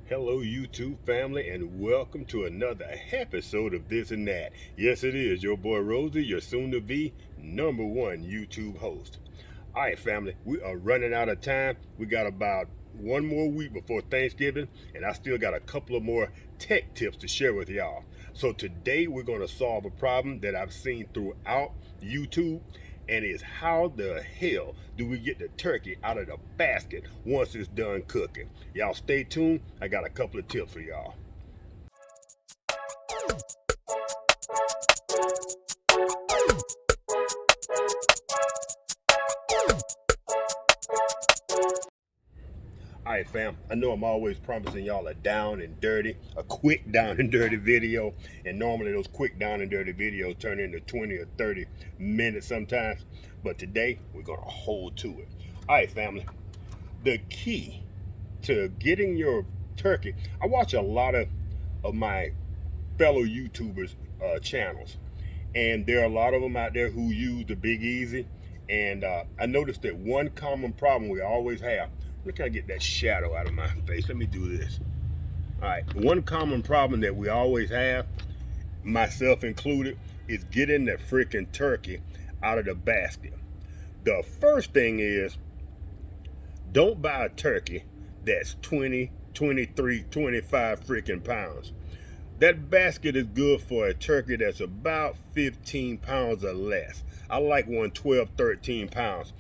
Hello YouTube family, and welcome to another episode of This and That. Yes, it is your boy Rosie, your soon to be #1 YouTube host. All right family, we are running out of time. We got about one more week before Thanksgiving, and I still got a couple of more tech tips to share with y'all. So today we're going to solve a problem that I've seen throughout YouTube, and is how the hell do we get the turkey out of the basket once it's done cooking? Y'all stay tuned. I got a couple of tips for y'all. All right, fam, I know I'm always promising y'all a quick down and dirty video. And normally those quick down and dirty videos turn into 20 or 30 minutes sometimes. But today, we're gonna hold to it. All right, family, the key to getting your turkey, I watch a lot of my fellow YouTubers channels. And there are a lot of them out there who use the Big Easy. And I noticed that one common problem we always have, look, how I get that shadow out of my face. Let me do this. All right, one common problem that we always have, myself included, is getting the freaking turkey out of the basket. The first thing is, don't buy a turkey that's 20, 23, 25 freaking pounds. That basket is good for a turkey that's about 15 pounds or less. I like one 12, 13 pounds.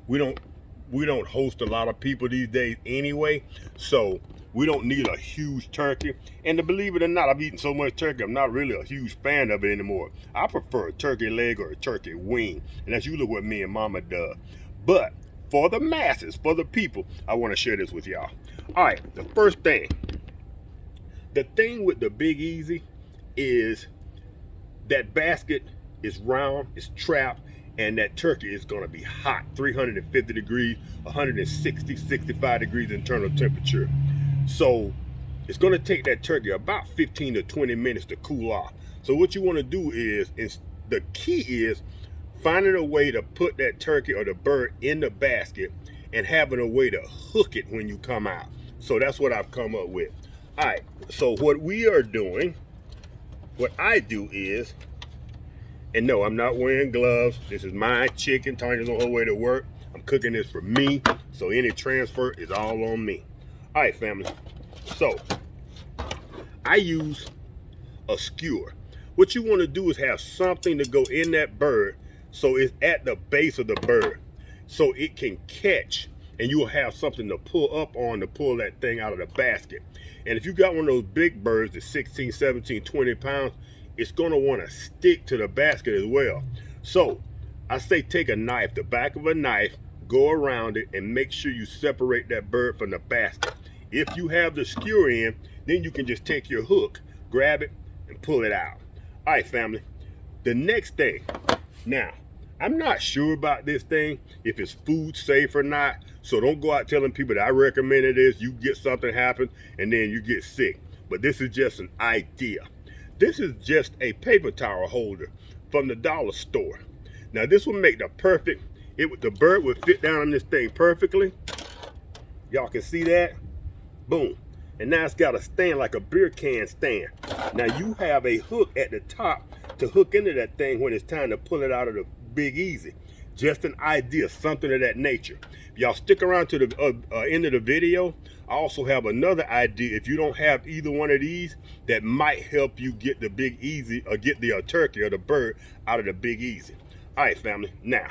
We don't host a lot of people these days anyway, so we don't need a huge turkey. And to believe it or not, I've eaten so much turkey, I'm not really a huge fan of it anymore. I prefer a turkey leg or a turkey wing, and that's usually what me and Mama does. But for the masses, for the people, I want to share this with y'all. All right, the first thing. The thing with the Big Easy is that basket is round, it's trapped, and that turkey is gonna be hot, 350 degrees, 160, 65 degrees internal temperature. So it's gonna take that turkey about 15 to 20 minutes to cool off. So what you wanna do is the key is finding a way to put that turkey or the bird in the basket and having a way to hook it when you come out. So that's what I've come up with. All right, so what we are doing, what I do is, and no, I'm not wearing gloves. This is my chicken. Tanya's on her way to work. I'm cooking this for me, so any transfer is all on me. All right, family. So I use a skewer. What you want to do is have something to go in that bird so it's at the base of the bird so it can catch, and you'll have something to pull up on to pull that thing out of the basket. And if you got one of those big birds that's 16, 17, 20 pounds, it's gonna wanna stick to the basket as well. So I say take a knife, the back of a knife, go around it and make sure you separate that bird from the basket. If you have the skewer in, then you can just take your hook, grab it, and pull it out. All right, family. The next thing, now, I'm not sure about this thing, if it's food safe or not, so don't go out telling people that I recommended this, you get something happen, and then you get sick. But this is just an idea. This is just a paper towel holder from the dollar store. Now this will make the perfect, the bird would fit down on this thing perfectly. Y'all can see that? Boom. And now it's got a stand like a beer can stand. Now you have a hook at the top to hook into that thing when it's time to pull it out of the Big Easy. Just an idea, something of that nature. If y'all stick around to the end of the video, I also have another idea. If you don't have either one of these, that might help you get the Big Easy, or get the turkey or the bird out of the Big Easy. All right, family. Now,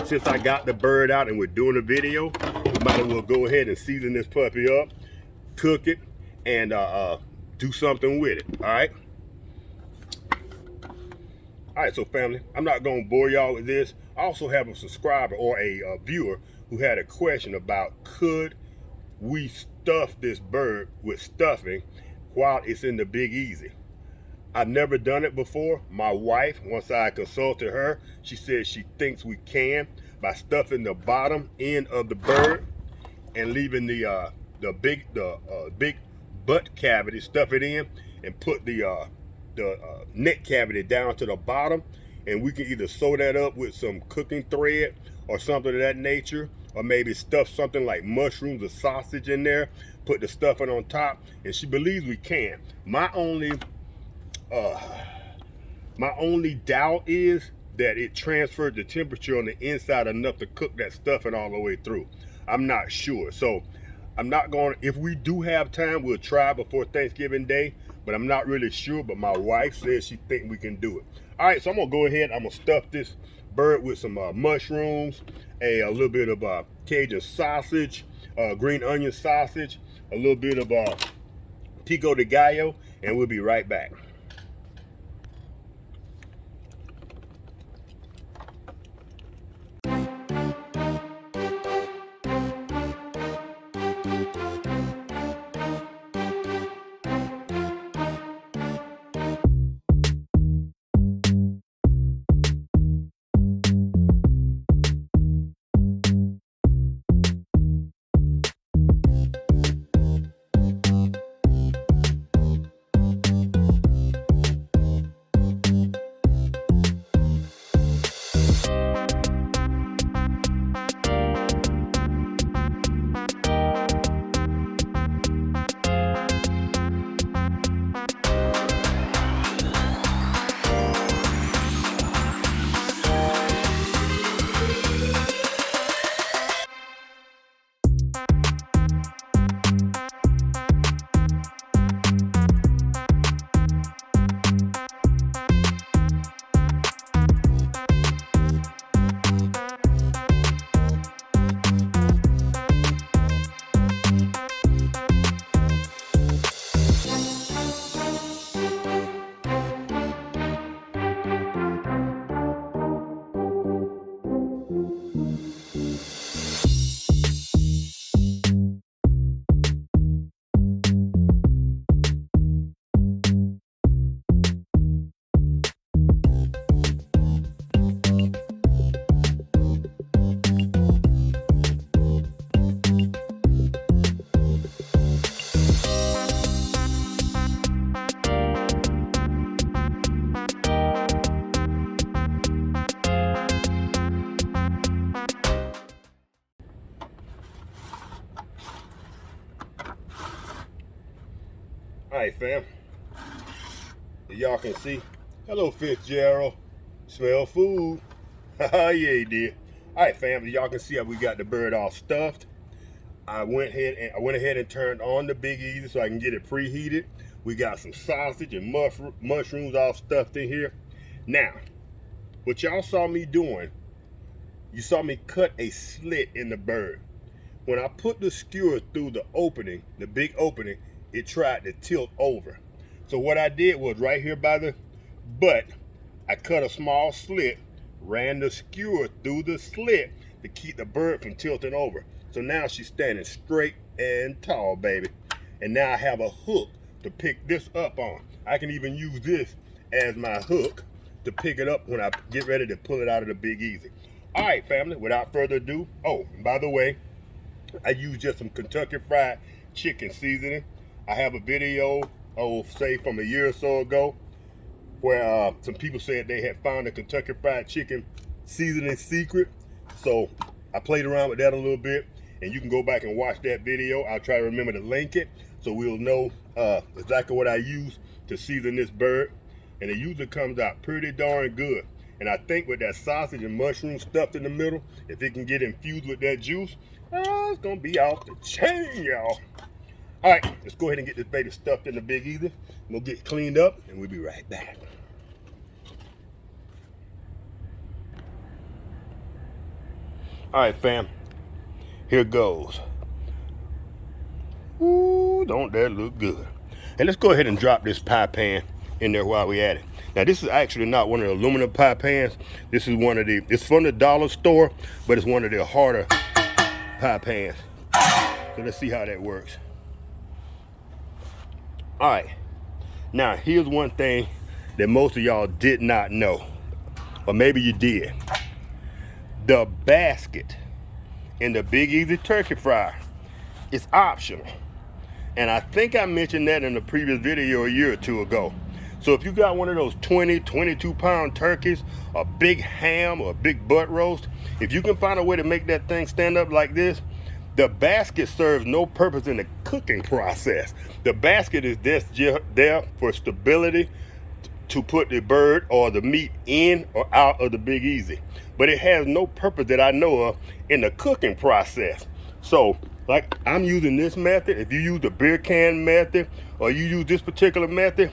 since I got the bird out and we're doing a video, we might as well go ahead and season this puppy up, cook it, and do something with it. All right. All right, so family, I'm not gonna bore y'all with this. I also have a subscriber or a viewer who had a question about, could we stuff this bird with stuffing while it's in the Big Easy? I've never done it before. My wife, once I consulted her, she said she thinks we can by stuffing the bottom end of the bird and leaving the big butt cavity, stuff it in, and put the neck cavity down to the bottom, and we can either sew that up with some cooking thread or something of that nature, or maybe stuff something like mushrooms or sausage in there, put the stuffing on top, and she believes we can. My only doubt is that it transferred the temperature on the inside enough to cook that stuffing all the way through. I'm not sure. So I'm not going to, if we do have time, we'll try before Thanksgiving Day, but I'm not really sure. But my wife says she thinks we can do it. All right, so I'm gonna go ahead. I'm gonna stuff this bird with some mushrooms, a little bit of Cajun sausage, green onion sausage, a little bit of pico de gallo, and we'll be right back. All right, fam. Y'all can see. Hello, Fitzgerald. Smell food. Yeah, he did. All right, fam. Y'all can see how we got the bird all stuffed. I went ahead and turned on the Big Easy so I can get it preheated. We got some sausage and mushrooms all stuffed in here. Now, what y'all saw me doing, you saw me cut a slit in the bird. When I put the skewer through the opening, the big opening, it tried to tilt over. So what I did was right here by the butt, I cut a small slit, ran the skewer through the slit to keep the bird from tilting over. So now she's standing straight and tall, baby. And now I have a hook to pick this up on. I can even use this as my hook to pick it up when I get ready to pull it out of the Big Easy. All right, family, without further ado, oh, by the way, I use just some Kentucky Fried Chicken seasoning. I have a video, say from a year or so ago, where some people said they had found a Kentucky Fried Chicken seasoning secret. So I played around with that a little bit, and you can go back and watch that video. I'll try to remember to link it so we'll know exactly what I use to season this bird. And it usually comes out pretty darn good. And I think with that sausage and mushroom stuffed in the middle, if it can get infused with that juice, it's gonna be off the chain, y'all. All right, let's go ahead and get this baby stuffed in the Big Easy. We'll get cleaned up, and we'll be right back. All right, fam, here goes. Ooh, don't that look good? And let's go ahead and drop this pie pan in there while we at it. Now, this is actually not one of the aluminum pie pans. This is one of the, it's from the dollar store, but it's one of the harder pie pans. So let's see how that works. All right, now here's one thing that most of y'all did not know, or maybe you did. The basket in the Big Easy turkey fryer is optional. And I think I mentioned that in a previous video a year or two ago. So if you got one of those 20, 22-pound turkeys, a big ham or a big butt roast, if you can find a way to make that thing stand up like this, the basket serves no purpose in the cooking process. The basket is just there for stability, to put the bird or the meat in or out of the Big Easy. But it has no purpose that I know of in the cooking process. So, like, I'm using this method. If you use the beer can method or you use this particular method,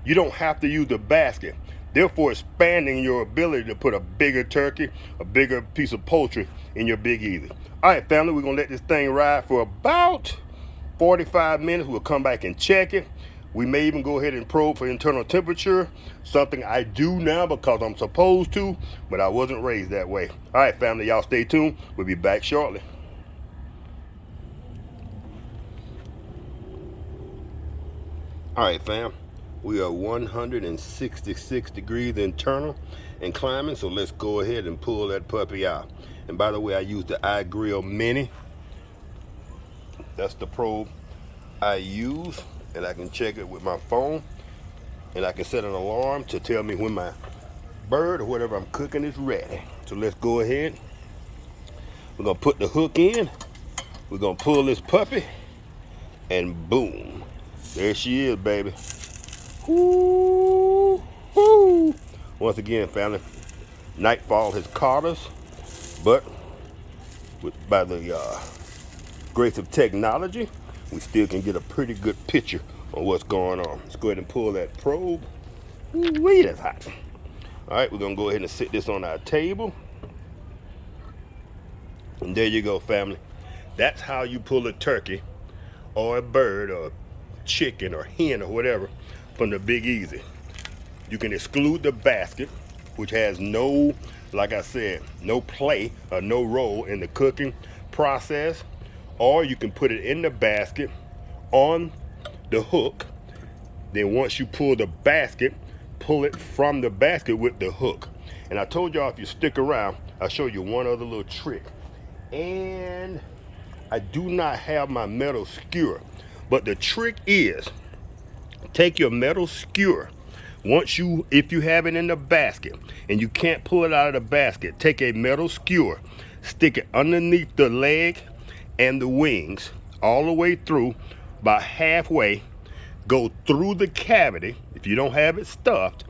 you don't have to use the basket, therefore expanding your ability to put a bigger turkey, a bigger piece of poultry in your Big Easy. All right, family, we're gonna let this thing ride for about 45 minutes. We'll come back and check it. We may even go ahead and probe for internal temperature, something I do now because I'm supposed to, but I wasn't raised that way. All right, family, y'all stay tuned. We'll be back shortly. All right, fam, we are 166 degrees internal and climbing, so let's go ahead and pull that puppy out. And by the way, I use the iGrill Mini. That's the probe I use, and I can check it with my phone, and I can set an alarm to tell me when my bird or whatever I'm cooking is ready. So let's go ahead. We're gonna put the hook in. We're gonna pull this puppy, and boom, there she is, baby. Woo, woo. Once again, family, nightfall has caught us, but by the grace of technology, we still can get a pretty good picture on what's going on. Let's go ahead and pull that probe. Ooh, that's hot. All right, we're gonna go ahead and sit this on our table. And there you go, family. That's how you pull a turkey or a bird or a chicken or hen or whatever from the Big Easy. You can exclude the basket, which has no, like I said, no play or no role in the cooking process, or you can put it in the basket on the hook. Then once you pull the basket, pull it from the basket with the hook. And I told y'all, if you stick around, I'll show you one other little trick. And I do not have my metal skewer, but the trick is, take your metal skewer. If you have it in the basket and you can't pull it out of the basket, take a metal skewer, stick it underneath the leg and the wings all the way through, about halfway, go through the cavity. If you don't have it stuffed,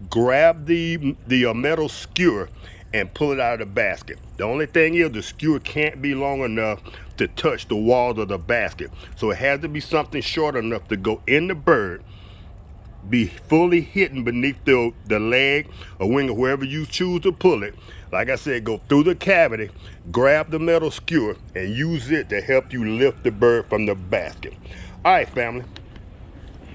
grab the metal skewer and pull it out of the basket. The only thing is, the skewer can't be long enough to touch the walls of the basket, so it has to be something short enough to go in the bird, be fully hidden beneath the leg or wing or wherever you choose to pull it. Like I said, go through the cavity, grab the metal skewer, and use it to help you lift the bird from the basket. All right, family.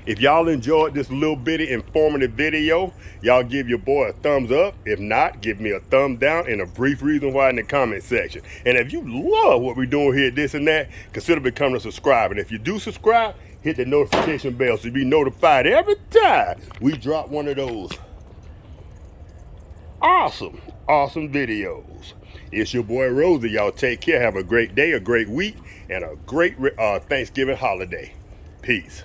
If y'all enjoyed this little bitty informative video, y'all give your boy a thumbs up. If not, give me a thumb down and a brief reason why in the comment section. And if you love what we're doing here, this and that, consider becoming a subscriber. And if you do subscribe, hit the notification bell so you be notified every time we drop one of those awesome videos. It's your boy Rosie. Y'all take care. Have a great day, a great week, and a great Thanksgiving holiday. Peace.